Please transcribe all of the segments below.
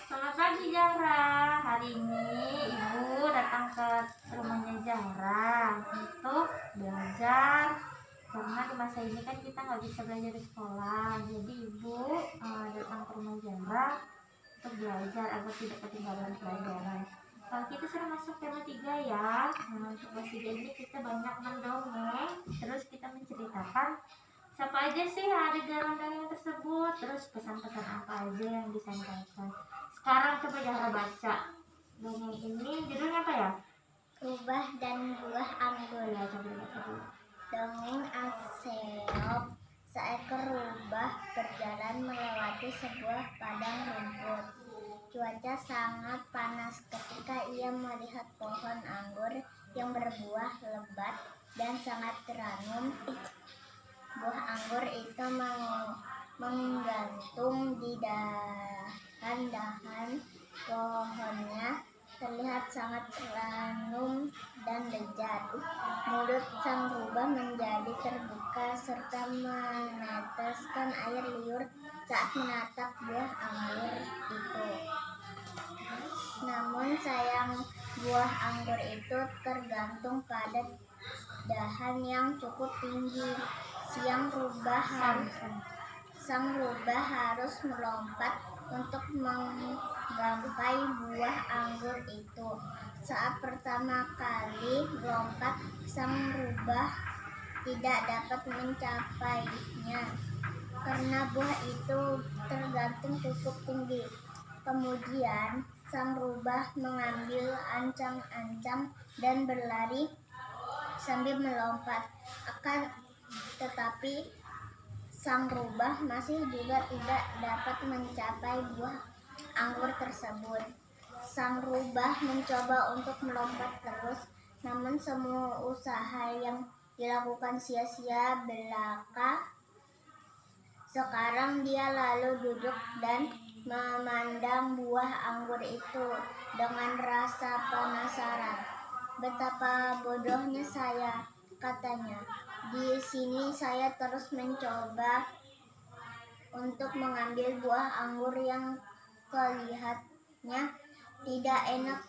Selamat pagi Zahra. Hari ini Ibu datang ke rumahnya Zahra untuk belajar. Karena di masa ini kan kita nggak bisa belajar di sekolah, jadi Ibu datang ke rumah Zahra untuk belajar agar tidak ketinggalan pelajaran. Kalau kita sudah masuk tema 3 ya. Untuk kelas 3 ini kita banyak mendongeng, terus kita menceritakan siapa aja sih yang ada dalam dongeng tersebut, terus pesan-pesan apa aja yang disampaikan. Sekarang coba Zahra baca dongeng ini, judulnya apa ya? Rubah dan buah anggur. Ya, coba baca dulu. Dongeng Aseop. Seekor rubah berjalan melewati sebuah padang rumput. Cuaca sangat panas ketika ia melihat pohon anggur yang berbuah lebat dan sangat ranum. Buah anggur itu menggantung di dahan-dahan pohonnya, terlihat sangat ranum dan lezat. Mulut sang rubah menjadi terbuka serta meneteskan air liur saat menatap buah anggur itu. Namun sayang, buah anggur itu tergantung pada dahan yang cukup tinggi. Sang rubah harus melompat untuk menggapai buah anggur itu. Saat pertama kali melompat, sang rubah tidak dapat mencapainya karena buah itu tergantung cukup tinggi. Kemudian sang rubah mengambil ancang-ancang dan berlari sambil melompat. Tetapi sang rubah masih juga tidak dapat mencapai buah anggur tersebut. Sang rubah mencoba untuk melompat terus, namun semua usaha yang dilakukan sia-sia belaka. Sekarang dia lalu duduk dan memandang buah anggur itu dengan rasa penasaran. Betapa bodohnya saya, katanya. Di sini saya terus mencoba untuk mengambil buah anggur yang kelihatannya tidak enak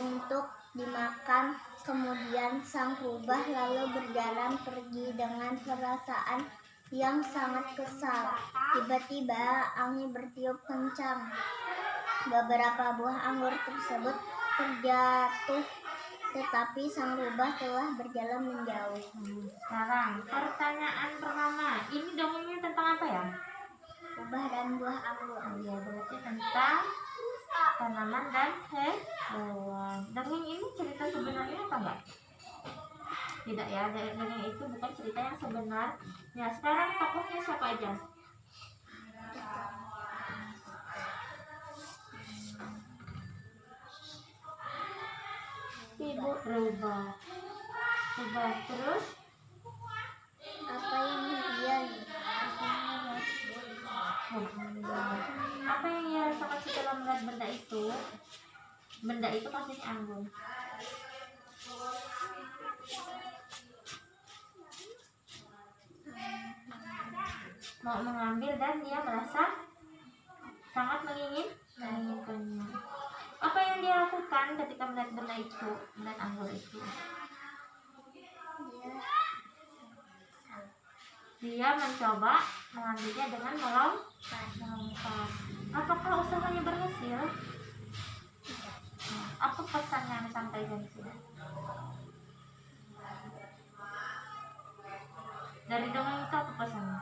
untuk dimakan. Kemudian sang rubah lalu berjalan pergi dengan perasaan yang sangat kesal. Tiba-tiba angin bertiup kencang. Beberapa buah anggur tersebut terjatuh, tetapi sang rubah telah berjalan menjauh. Sekarang pertanyaan pertama, ini dongengnya tentang apa ya? Rubah dan buah anggur. Ya, berarti tentang tanaman dan hewan. Dongeng ini cerita sebenarnya apa enggak? Tidak ya, dongeng itu bukan cerita yang sebenarnya. Sekarang tokohnya siapa aja? Ibu rubah. Terus Apa yang dia lihat? apa yang ia rasakan setelah melihat benda itu? Benda itu pastinya anggur. Mau mengambil dan dia merasa sangat menginginkannya. Apa yang dia lakukan ketika melihat benda itu, melihat anggur itu? Dia mencoba mengambilnya dengan melompat. Apakah usahanya berhasil? Apa pesan yang disampaikan sudah? Dari dongeng itu apa pesannya?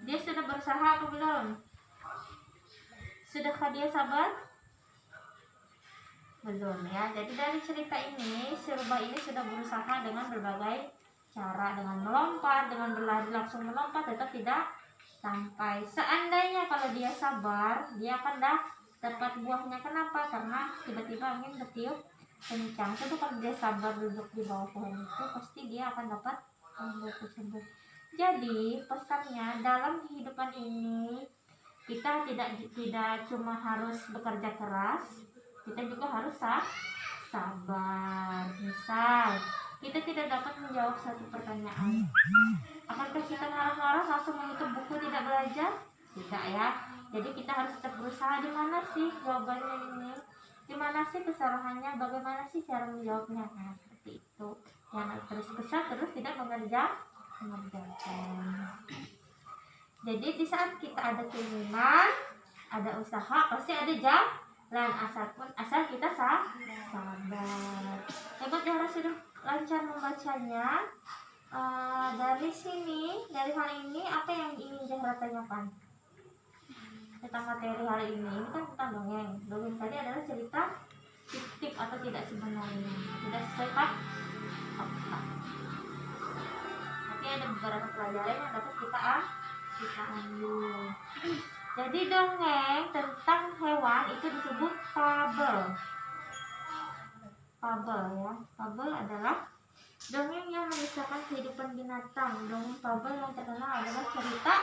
Dia sudah berusaha atau belum? Sudahkah dia sabar? Belum ya. Jadi dari cerita ini, si rubah ini sudah berusaha dengan berbagai cara, dengan melompat, dengan berlari langsung melompat, tetap tidak sampai. Seandainya kalau dia sabar, dia akan dapat buahnya. Kenapa? Karena tiba-tiba angin bertiup kencang. Coba kalau dia sabar duduk di bawah pohon itu, pasti dia akan dapat anggur tersebut. Jadi pesannya dalam kehidupan ini, kita tidak cuma harus bekerja keras, kita juga harus sabar. Misal kita tidak dapat menjawab satu pertanyaan. Akankah kita marah-marah langsung menutup buku tidak belajar? Tidak ya. Jadi kita harus tetap berusaha, di mana sih jawabannya ini? Di mana sih kesalahannya? Bagaimana sih cara menjawabnya? Nah, seperti itu. Jangan terus kesal, terus tidak mengerjakan. Jadi di saat kita ada keinginan, ada usaha, pasti ada jalan. Asal kita sabar. Hebat ya, sudah lancar membacanya. Dari sini, dari hal ini, apa yang ingin Zahra tanyakan tentang materi hari ini? Ini kan tentang dongeng. Dongeng tadi adalah cerita fiktif atau tidak sebenarnya, tidak sesuai fakta. Tapi ada beberapa pelajaran yang dapat kita ambil. Jadi dongeng tentang hewan itu disebut fabel. Fabel ya. Fabel adalah dongeng yang mengisahkan kehidupan binatang. Dongeng fabel yang terkenal adalah cerita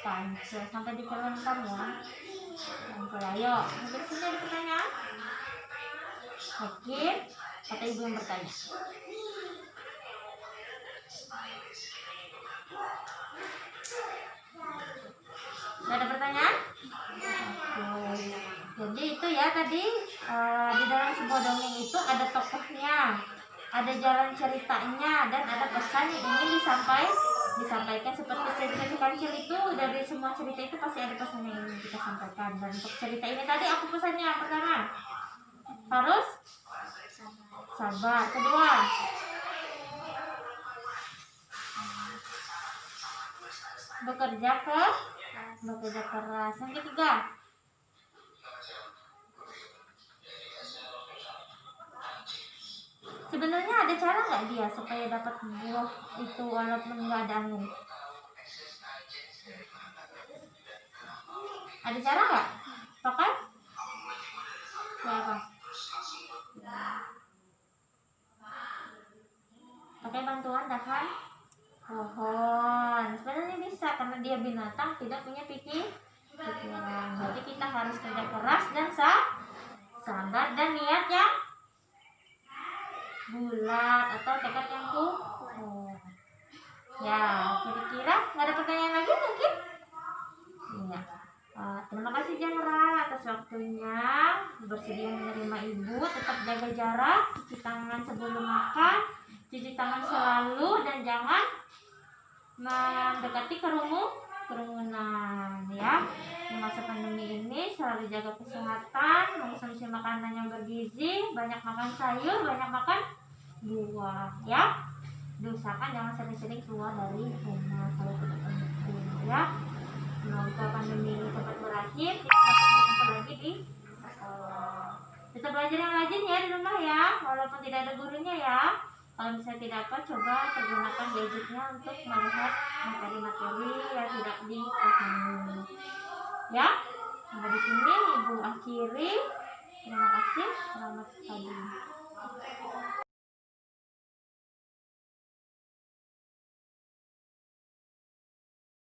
Kancil. Sampai difilmkan ya. Kancil, ayo. Mungkin sini ada pertanyaan? Oke, kata ibu yang bertanya. Nggak ada pertanyaan? Oke. Jadi itu ya tadi, di dalam sebuah dongeng itu ada tokohnya, ada jalan ceritanya, dan ada pesan yang ingin disampaikan. Seperti cerita si Kancil itu, dari semua cerita itu pasti ada pesan yang ingin kita sampaikan. Dan untuk cerita ini tadi aku pesannya yang pertama, harus sabar. Kedua, bekerja keras. Yang ketiga, sebenarnya ada cara nggak dia supaya dapat buah itu walaupun nggak ada angin? Ada cara nggak? Pakai? Ya apa? Pakai bantuan dahan pohon. Sebenarnya bisa, karena dia binatang tidak punya pikiran. Jadi kita harus kerja keras dan sabar dan niat yang bulat atau tekad yang kukuh. Ya, kira-kira nggak ada pertanyaan lagi mungkin? Iya. Terima kasih Zahra atas waktunya, bersedia menerima ibu. Tetap jaga jarak, cuci tangan sebelum makan, cuci tangan selalu, dan jangan mendekati kerumunan ya. Di masa pandemi ini selalu jaga kesehatan, mengkonsumsi makanan yang bergizi, banyak makan sayur, banyak makan buah ya. Diusahakan jangan sering-sering keluar dari rumah kalau tidak penting ya. Semoga pandemi ini cepat berakhir, kita dapat berkumpul lagi di sekolah. Tetap belajar yang rajin ya di rumah ya, walaupun tidak ada gurunya ya. Kalau misalnya tidak apa, coba pergunakan gadgetnya untuk melihat materi-materi yang tidak dipahami. Ya, sampai di sini ibu akhiri. Terima kasih. Selamat pagi.